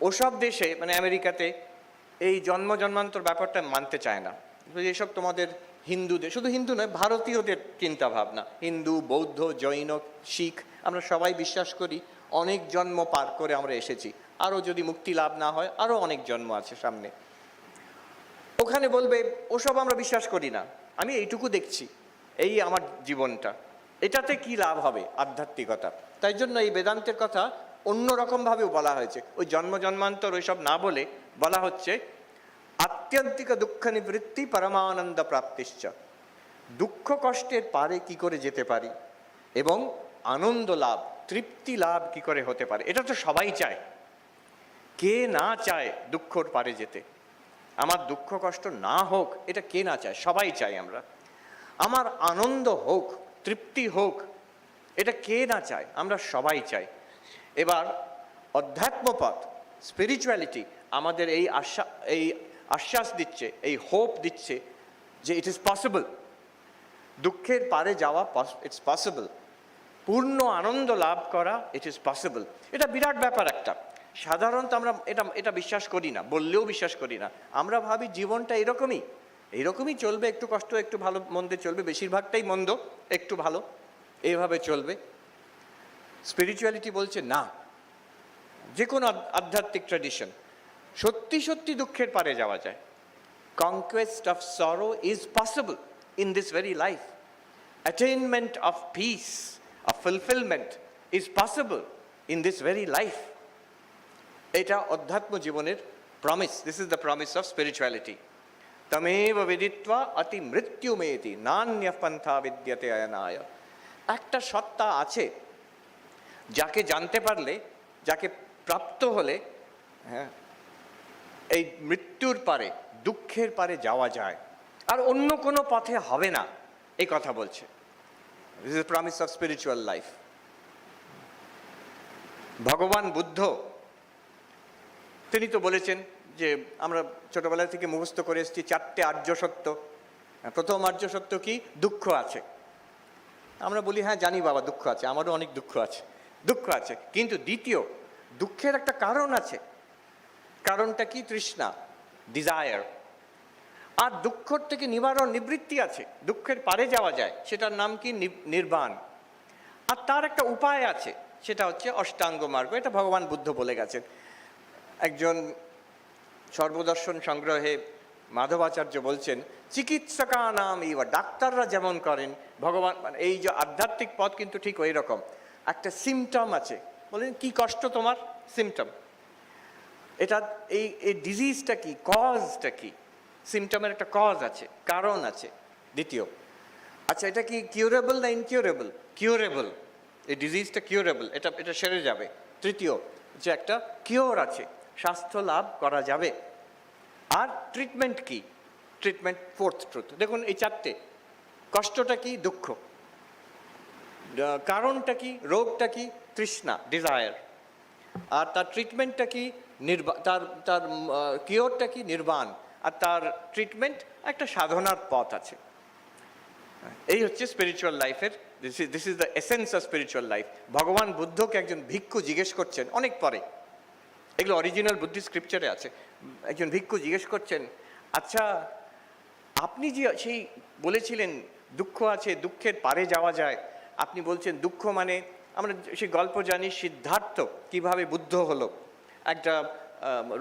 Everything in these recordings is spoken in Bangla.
ওসব দেশে মানে আমেরিকাতে এই জন্ম জন্মান্তর ব্যাপারটা মানতে চায় না। এইসব তোমাদের হিন্দুদের, শুধু হিন্দু নয়, ভারতীয়দের চিন্তা ভাবনা, হিন্দু, বৌদ্ধ, জৈন, শিখ, আমরা সবাই বিশ্বাস করি অনেক জন্ম পার করে আমরা এসেছি, আরও যদি মুক্তি লাভ না হয় আরও অনেক জন্ম আছে সামনে। ওখানে বলবে ওসব আমরা বিশ্বাস করি না, আমি এইটুকু দেখছি, এই আমার জীবনটা, এটাতে কি লাভ হবে আধ্যাত্মিকতা। তাই জন্য এই বেদান্তের কথা অন্য রকমভাবেও বলা হয়েছে, ওই জন্ম জন্মান্তর ওইসব না বলে বলা হচ্ছে আত্যন্তিক দুঃখ নিবৃত্তি পরমানন্দ প্রাপ্তিশ্চ, দুঃখ কষ্টের পারে কি করে যেতে পারি এবং আনন্দ লাভ, তৃপ্তি লাভ কি করে হতে পারে। এটা তো সবাই চায়, কে না চায় দুঃখর পারে যেতে, আমার দুঃখ কষ্ট না হোক, এটা কে না চায়, সবাই চাই আমরা। আমার আনন্দ হোক, তৃপ্তি হোক, এটা কে না চায়, আমরা সবাই চাই। এবার অধ্যাত্মপথ, স্পিরিচুয়ালিটি আমাদের এই আশ্বাস দিচ্ছে, এই হোপ দিচ্ছে যে ইট ইজ পসিবল, দুঃখের পারে যাওয়া ইটস পসিবল, পূর্ণ আনন্দ লাভ করা ইট ইজ পসিবল। এটা বিরাট ব্যাপার একটা। সাধারণত আমরা এটা বিশ্বাস করি না, বললেও বিশ্বাস করি না। আমরা ভাবি জীবনটা এইরকমই চলবে, একটু কষ্ট একটু ভালো মন্দে চলবে, বেশিরভাগটাই মন্দ একটু ভালো, এইভাবে চলবে। স্পিরিচুয়ালিটি বলছে না, যে কোনো আধ্যাত্মিক ট্র্যাডিশন, সত্যি সত্যি দুঃখের পারে যাওয়া যায়। Conquest of sorrow is possible in this very life, attainment of peace, of fulfilment is possible in this very life. এটা অধ্যাত্ম জীবনের promise, this is the promise of spirituality. তমেব বিদিত্বা অতি মৃত্যুমেতি নান্য পন্থা বিদ্যতে অয়নায়। একটা সত্তা আছে যাকে জানতে পারলে, যাকে প্রাপ্ত হলে, হ্যাঁ, এই মৃত্যুর পারে, দুঃখের পারে যাওয়া যায়, আর অন্য কোনো পথে হবে না, এই কথা বলছে। This is promise of spiritual life. ভগবান বুদ্ধ তিনি তো বলেছেন যে আমরা ছোটবেলা থেকে মুখস্থ করে এসেছি 4টে আর্য সত্য। প্রথম আর্য সত্য কি? দুঃখ আছে। আমরা বলি হ্যাঁ জানি বাবা দুঃখ আছে, আমারও অনেক দুঃখ আছে, কিন্তু দ্বিতীয়, দুঃখের একটা কারণ আছে। কারণটা কি? তৃষ্ণা, ডিজায়ার। আর দুঃখর থেকে নিবৃত্তি আছে, দুঃখের পারে যাওয়া যায়, সেটার নাম কি? নির্বাণ। আর তার একটা উপায় আছে, সেটা হচ্ছে অষ্টাঙ্গ মার্গ। এটা ভগবান বুদ্ধ বলে গেছেন। একজন সর্বদর্শন সংগ্রহে মাধবাচার্য বলছেন, চিকিৎসকা নাম ইবা, ডাক্তাররা যেমন করেন, ভগবান মানে এই যে আধ্যাত্মিক পথ কিন্তু ঠিক ওই রকম। একটা সিমটম আছে, বলেন কি কষ্ট তোমার? সিমটম। এটা এই ডিজিজটা কি, কজটা কি? সিমটমের একটা কজ আছে, কারণ আছে। দ্বিতীয়, আচ্ছা এটা কি কিউরেবল না ইনকিউরেবল? কিউরেবল, এই ডিজিজটা কিউরেবল, এটা সেরে যাবে। তৃতীয়, যে একটা কিওর আছে, স্বাস্থ্য লাভ করা যাবে। আর ট্রিটমেন্ট কি? Treatment fourth truth. দেখুন এই 4টে। কষ্টটা কি? দুঃখ। কারণটা কি? রোগটা কি? তৃষ্ণা, ডিজায়ার। আর তার ট্রিটমেন্টটা কি? তার কিওরটা কি? নির্বাণ। আর তার ট্রিটমেন্ট একটা সাধনার পথ আছে। এই হচ্ছে স্পিরিচুয়াল লাইফের, this is the essence of spiritual life. ভগবান বুদ্ধকে একজন ভিক্ষু জিজ্ঞেস করছেন অনেক পরে, এগুলো অরিজিনাল বুদ্ধিস্ট স্ক্রিপচারে আছে। একজন ভিক্ষু জিজ্ঞেস করছেন, আচ্ছা আপনি যে সেই বলেছিলেন দুঃখ আছে, দুঃখের পারে যাওয়া যায়, আপনি বলছেন দুঃখ মানে, আমরা সেই গল্প জানি সিদ্ধার্থ কিভাবে বুদ্ধ হলো। একটা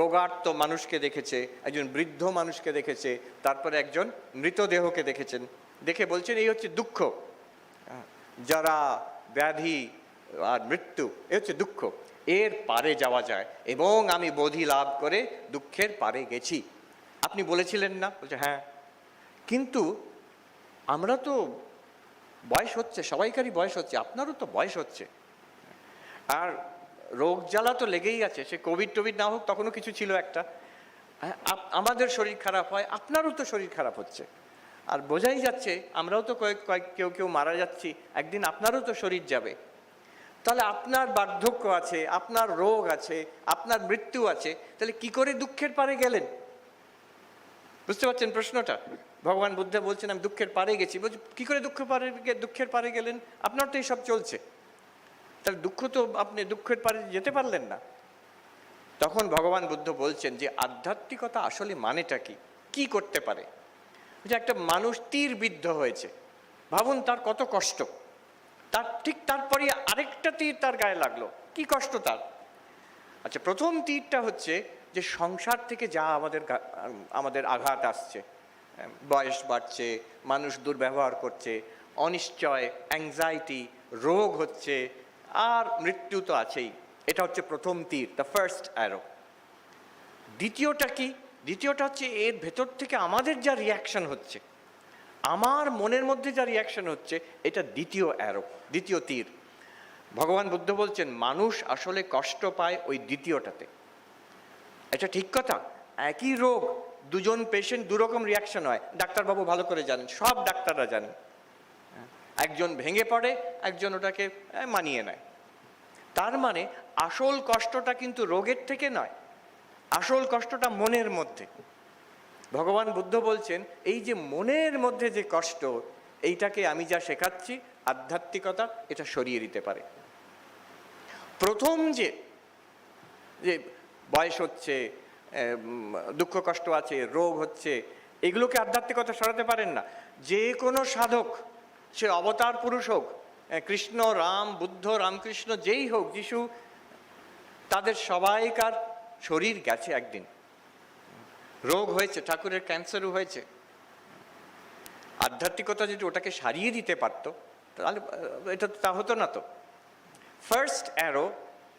রোগার্ত মানুষকে দেখেছে, একজন বৃদ্ধ মানুষকে দেখেছে, তারপরে একজন মৃতদেহকে দেখেছেন, দেখে বলছেন এই হচ্ছে দুঃখ, যারা ব্যাধি আর মৃত্যু, এ হচ্ছে দুঃখ, এর পারে যাওয়া যায় এবং আমি বোধি লাভ করে দুঃখের পারে গেছি। আপনি বলেছিলেন না? বলছে হ্যাঁ, কিন্তু আমরা তো বয়স হচ্ছে, সবাইকারই বয়স হচ্ছে, আপনারও তো বয়স হচ্ছে, আর রোগ জ্বালা তো লেগেই আছে। সে কোভিড টোভিড না হোক, তখনও কিছু ছিল একটা। আমাদের শরীর খারাপ হয়, আপনারও তো শরীর খারাপ হচ্ছে, আর বোঝাই যাচ্ছে আমরাও তো কেউ মারা যাচ্ছি, একদিন আপনারও তো শরীর যাবে। তাহলে আপনার বার্ধক্য আছে, আপনার রোগ আছে, আপনার মৃত্যু আছে, তাহলে কি করে দুঃখের পারে গেলেন? বুঝতে পারছেন প্রশ্নটা? ভগবান বুদ্ধ বলছেন আমি দুঃখের পারে গেছি। বলছি কী করে দুঃখের পারে গেলেন? আপনার তো এইসব চলছে, তাহলে দুঃখ তো আপনি দুঃখের পারে যেতে পারলেন না। তখন ভগবান বুদ্ধ বলছেন যে আধ্যাত্মিকতা আসলে মানেটা কি, কি করতে পারে। যে একটা মানুষ তীর বিদ্ধ হয়েছে, ভাবুন তার কত কষ্ট, তার ঠিক তারপরে আরেকটা তীর তার গায়ে লাগলো, কি কষ্ট তার। আচ্ছা, প্রথম তীরটা হচ্ছে যে সংসার থেকে যা আমাদের আঘাত আসছে, বয়স বাড়ছে, মানুষ দুর্ব্যবহার করছে, অনিশ্চয়, অ্যাংজাইটি, রোগ হচ্ছে, আর মৃত্যু তো আছেই। এটা হচ্ছে প্রথম তীর, দ্য ফার্স্ট অ্যারো। দ্বিতীয়টা কি? দ্বিতীয়টা হচ্ছে এর ভেতর থেকে আমাদের যা রিয়াকশন হচ্ছে, আমার মনের মধ্যে যা রিয়াকশন হচ্ছে, এটা দ্বিতীয় অ্যারো, দ্বিতীয় তীর। ভগবান বুদ্ধ বলছেন মানুষ আসলে কষ্ট পায় ওই দ্বিতীয়টাতে। এটা ঠিক কথা, একই রোগ দুজন পেশেন্ট দুরকম রিয়াকশন হয়, ডাক্তারবাবু ভালো করে জানেন, সব ডাক্তাররা জানেন। একজন ভেঙে পড়ে, একজন ওটাকে মানিয়ে নেয়। তার মানে আসল কষ্টটা কিন্তু রোগের থেকে নয়, আসল কষ্টটা মনের মধ্যে। ভগবান বুদ্ধ বলছেন এই যে মনের মধ্যে যে কষ্ট, এইটাকে আমি যা শেখাচ্ছি আধ্যাত্মিকতা এটা সরিয়ে দিতে পারে। প্রথম যে বয়স হচ্ছে, দুঃখ কষ্ট আছে, রোগ হচ্ছে, এগুলোকে আধ্যাত্মিকতা সরাতে পারেন না। যে কোনো সাধক, সে অবতার পুরুষ হোক, কৃষ্ণ, রাম, বুদ্ধ, রামকৃষ্ণ, যেই হোক, যিশু, তাদের সবাইকার শরীর গেছে একদিন, রোগ হয়েছে, ঠাকুরের ক্যান্সারও হয়েছে। আধ্যাত্মিকতা যদি ওটাকে সারিয়ে দিতে পারত তাহলে এটা তা হতো না তো। First arrow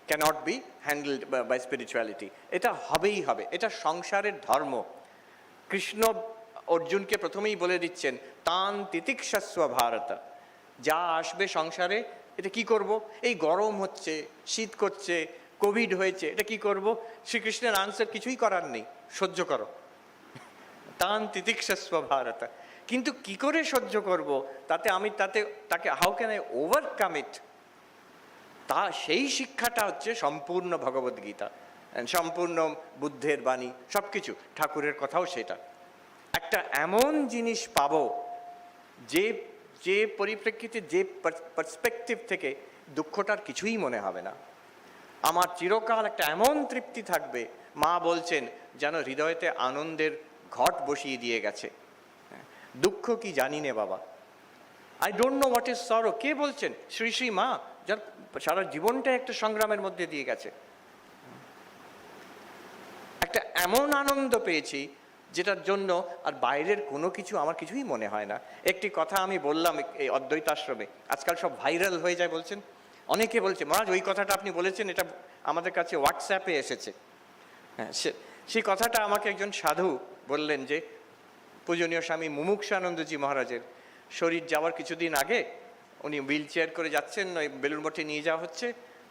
cannot be handled by spirituality, এটা হবেই হবে, এটা সংসারের ধর্ম। কৃষ্ণ অর্জুনকে প্রথমেই বলে দিচ্ছেন তান তিতিক্ষস্ব ভারত, যা আসবে সংসারে এটা কি করব, এই গরম হচ্ছে, শীত করছে, কোভিড হয়েছে, এটা কি করব? শ্রীকৃষ্ণের আনসার কিছুই করার নেই, সহ্য করো, তান তিতিক্ষস্ব ভারত। কিন্তু কি করে সহ্য করব, তাকে হাউ ক্যান আই ওভারকাম ইট, তা সেই শিক্ষাটা হচ্ছে সম্পূর্ণ ভগবদ্গীতা, সম্পূর্ণ বুদ্ধের বাণী, সব কিছু, ঠাকুরের কথাও সেটা। একটা এমন জিনিস পাবো যে পরিপ্রেক্ষিতে, যে পার্সপেক্টিভ থেকে দুঃখটার কিছুই মনে হবে না। আমার চিরকাল একটা এমন তৃপ্তি থাকবে, মা বলছেন যেন হৃদয়তে আনন্দের ঘট বসিয়ে দিয়ে গেছে। দুঃখ কি জানি নে বাবা, I don't know what is সরো। কে বলছেন? শ্রী শ্রী মা, যার সারা জীবনটা একটা সংগ্রামের মধ্যে দিয়ে গেছে। একটা এমন আনন্দ পেয়েছি যেটার জন্য আর বাইরের কোনো কিছু আমার কিছুই মনে হয় না। একটি কথা আমি বললাম এই অদ্বৈতাশ্রমে, আজকাল সব ভাইরাল হয়ে যায় বলছেন, অনেকে বলছে মহারাজ ওই কথাটা আপনি বলেছেন, এটা আমাদের কাছে হোয়াটসঅ্যাপে এসেছে। হ্যাঁ, সেই কথাটা আমাকে একজন সাধু বললেন যে পূজনীয় স্বামী মুমুক্ষানন্দজি মহারাজের শরীর যাওয়ার কিছুদিন আগে উনি হুইল চেয়ার করে যাচ্ছেন, ওই বেলুড় মঠে নিয়ে যাওয়া হচ্ছে।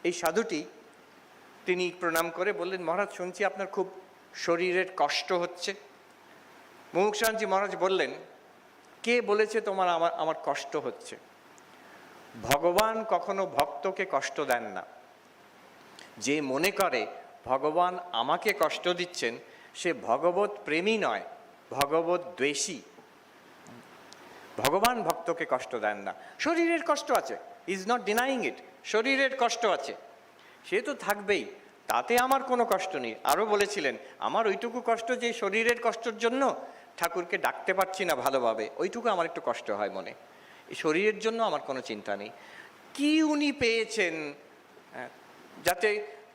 এই সাধুটি তিনি প্রণাম করে বললেন, মহারাজ শুনছি আপনার খুব শরীরের কষ্ট হচ্ছে। মুমুক্ষানন্দজি মহারাজ বললেন, কে বলেছে তোমার আমার কষ্ট হচ্ছে? ভগবান কখনো ভক্তকে কষ্ট দেন না। যে মনে করে ভগবান আমাকে কষ্ট দিচ্ছেন সে ভগবত প্রেমী নয়, ভগবত দ্বেষী। ভগবান ভক্তকে কষ্ট দেন না। শরীরের কষ্ট আছে, ইজ নট ডিনাইং ইট, শরীরের কষ্ট আছে, সে তো থাকবেই, তাতে আমার কোনো কষ্ট নেই। আরও বলেছিলেন, আমার ওইটুকু কষ্ট যে শরীরের কষ্টের জন্য ঠাকুরকে ডাকতে পারছি না ভালোভাবে, ওইটুকু আমার একটু কষ্ট হয় মনে। এই শরীরের জন্য আমার কোনো চিন্তা নেই। কি উনি পেয়েছেন যাতে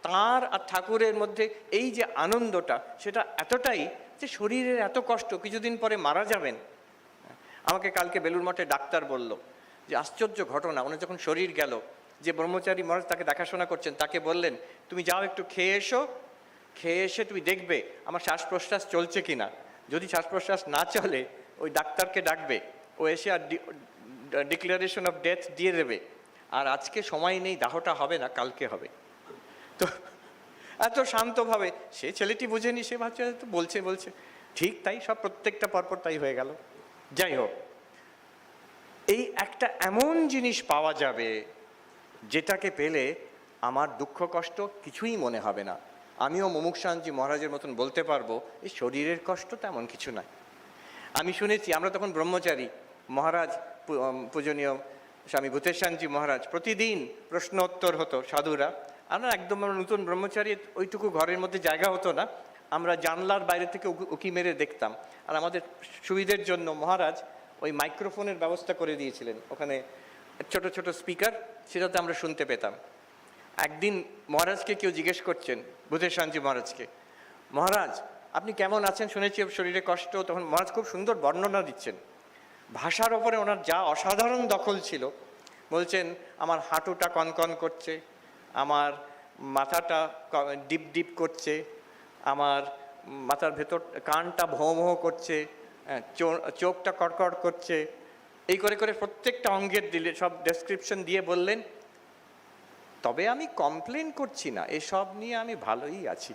তাঁর আর ঠাকুরের মধ্যে এই যে আনন্দটা, সেটা এতটাই যে শরীরের এত কষ্ট, কিছুদিন পরে মারা যাবেন। আমাকে কালকে বেলুড় মঠে ডাক্তার বলল যে আশ্চর্য ঘটনা, ওনার যখন শরীর গেল, যে ব্রহ্মচারী মহারাজ তাকে দেখাশোনা করছেন তাকে বললেন, তুমি যাও একটু খেয়ে এসো, খেয়ে এসে তুমি দেখবে আমার শ্বাস প্রশ্বাস চলছে কিনা। যদি শ্বাস প্রশ্বাস না চলে ওই ডাক্তারকে ডাকবে, ও এসে আর ডিক্লারেশন অফ ডেথ দিয়ে দেবে। আর আজকে সময় নেই, দাহটা হবে না, কালকে হবে। তো এত শান্তভাবে, সে ছেলেটি বুঝেনি, সে ভাবছে তো বলছে ঠিক তাই, সব প্রত্যেকটা পরপর তাই হয়ে গেল। যাই হোক, এই একটা এমন জিনিস পাওয়া যাবে যেটাকে পেলে আমার দুঃখ কষ্ট কিছুই মনে হবে না। আমিও মুমুক্ষানন্দজি মহারাজের মতন বলতে পারবো এই শরীরের কষ্ট তেমন কিছু নয়। আমি শুনেছি, আমরা তখন ব্রহ্মচারী, মহারাজ পূজনীয় স্বামী ভূতেশানজি মহারাজ প্রতিদিন প্রশ্নোত্তর হতো, সাধুরা আমরা একদম আমরা নতুন ব্রহ্মচারী, ওইটুকু ঘরের মধ্যে জায়গা হতো না, আমরা জানলার বাইরে থেকে উকি মেরে দেখতাম। আর আমাদের সুবিধের জন্য মহারাজ ওই মাইক্রোফোনের ব্যবস্থা করে দিয়েছিলেন, ওখানে ছোট ছোট স্পিকার, সেটাতে আমরা শুনতে পেতাম। একদিন মহারাজকে কেউ জিজ্ঞেস করছেন, বুধেশানজি মহারাজকে, মহারাজ আপনি কেমন আছেন, শুনেছি শরীরে কষ্ট। তখন মহারাজ খুব সুন্দর বর্ণনা দিচ্ছেন, ভাষার ওপরে ওনার যা অসাধারণ দখল ছিল। বলছেন আমার হাঁটুটা কনকন করছে, আমার মাথাটা ডিপ ডিপ করছে, আমার মাথার ভেতর কানটা ভোঁ ভোঁ করছে, চোখটা কড়কড় করছে, এই করে করে প্রত্যেকটা অঙ্গের দিলে সব ডেসক্রিপশন দিয়ে বললেন, তবে আমি কমপ্লেন করছি না, এসব নিয়ে আমি ভালোই আছি।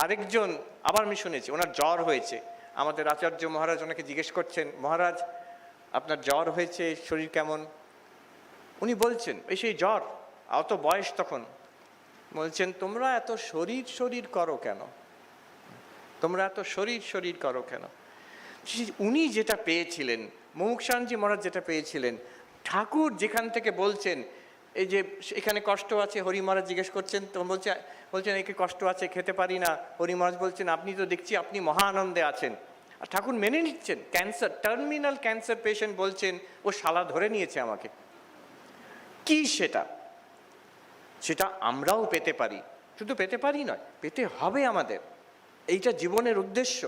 আরেকজন আবার আমি শুনেছি ওনার জ্বর হয়েছে, আমাদের আচার্য মহারাজ ওনাকে জিজ্ঞেস করছেন, মহারাজ আপনার জ্বর হয়েছে, শরীর কেমন? উনি বলছেন এই সেই জ্বর, অত বয়স তখন। বলছেন তোমরা এত শরীর শরীর করো কেন, তোমরা এত শরীর শরীর করো কেন? উনি যেটা পেয়েছিলেন, মুমুক্ষানজি মহারাজ যেটা পেয়েছিলেন, ঠাকুর যেখান থেকে বলছেন এই যে এখানে কষ্ট আছে, হরি মহারাজ জিজ্ঞেস করছেন, তো বলছেন একে কষ্ট আছে, খেতে পারি না। হরি মহারাজ বলছেন আপনি তো দেখছি আপনি মহা আনন্দে আছেন। আর ঠাকুর মেনে নিচ্ছেন, ক্যান্সার, টার্মিনাল ক্যান্সার পেশেন্ট বলছেন ও শালা ধরে নিয়েছে আমাকে। কি সেটা? সেটা আমরাও পেতে পারি, শুধু পেতে পারি নয়, পেতে হবে আমাদের। এইটা জীবনের উদ্দেশ্য।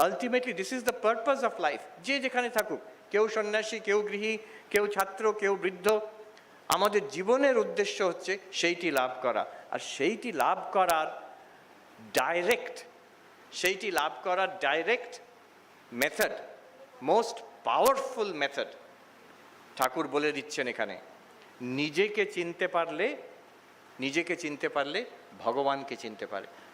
Ultimately this is the purpose of life. যে যেখানে থাকুক, কেউ সন্ন্যাসী, কেউ গৃহী, কেউ ছাত্র, কেউ বৃদ্ধ, আমাদের জীবনের উদ্দেশ্য হচ্ছে সেইটি লাভ করা। আর সেইটি লাভ করার direct method, most powerful method Thakur বলে দিচ্ছেন এখানে, নিজেকে চিনতে পারলে ভগবানকে চিনতে পারে।